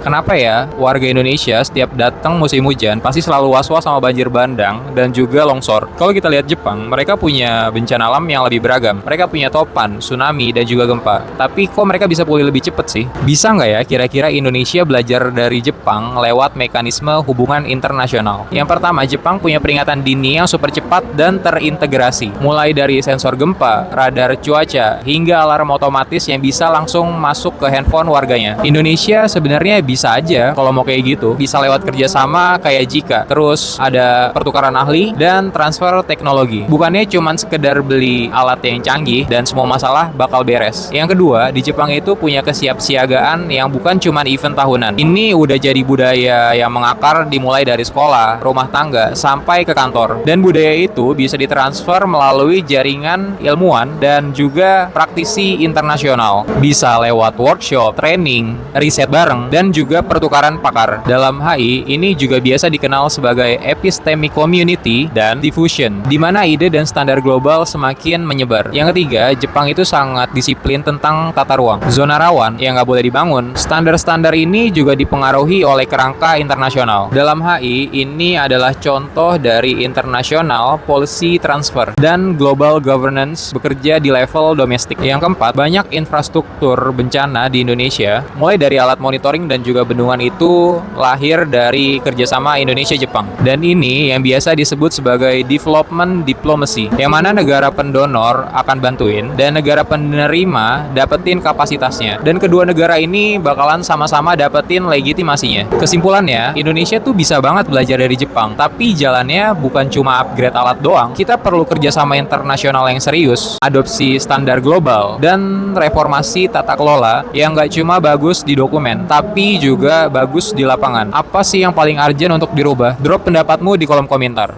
Kenapa ya warga Indonesia setiap datang musim hujan pasti selalu was-was sama banjir bandang dan juga longsor? Kalau kita lihat Jepang, mereka punya bencana alam yang lebih beragam. Mereka punya topan, tsunami, dan juga gempa. Tapi kok mereka bisa pulih lebih cepat sih? Bisa nggak ya kira-kira Indonesia belajar dari Jepang lewat mekanisme hubungan internasional? Yang pertama, Jepang punya peringatan dini yang super cepat dan terintegrasi. Mulai dari sensor gempa, radar cuaca, hingga alarm otomatis yang bisa langsung masuk ke handphone warganya. Indonesia sebenarnya bisa aja kalau mau kayak gitu, bisa lewat kerjasama kayak Jika. Terus ada pertukaran ahli dan transfer teknologi. Bukannya cuman sekedar beli alat yang canggih dan semua masalah bakal beres. Yang kedua, di Jepang itu punya kesiapsiagaan yang bukan cuman event tahunan. Ini udah jadi budaya yang mengakar dimulai dari sekolah, rumah tangga, sampai ke kantor. Dan budaya itu bisa ditransfer melalui jaringan ilmuwan dan juga praktisi internasional. Bisa lewat workshop, training, riset bareng, dan juga pertukaran pakar. Dalam HI, ini juga biasa dikenal sebagai epistemic community dan diffusion, di mana ide dan standar global semakin menyebar. Yang ketiga, Jepang itu sangat disiplin tentang tata ruang. Zona rawan yang nggak boleh dibangun. Standar-standar ini juga dipengaruhi oleh kerangka internasional. Dalam HI, ini adalah contoh dari international policy transfer dan global governance bekerja di level domestik. Yang keempat, banyak infrastruktur bencana di Indonesia, mulai dari alat monitoring dan juga bendungan itu lahir dari kerjasama Indonesia-Jepang. Dan ini yang biasa disebut sebagai development diplomacy, yang mana negara pendonor akan bantuin dan negara penerima dapetin kapasitasnya. Dan kedua negara ini bakalan sama-sama dapetin legitimasinya. Kesimpulannya, Indonesia tuh bisa banget belajar dari Jepang, tapi jalannya bukan cuma upgrade alat doang. Kita perlu kerjasama internasional yang serius, adopsi standar global, dan reformasi tata kelola yang nggak cuma bagus di dokumen, tapi juga bagus di lapangan. Apa sih yang paling urgent untuk dirubah? Drop pendapatmu di kolom komentar.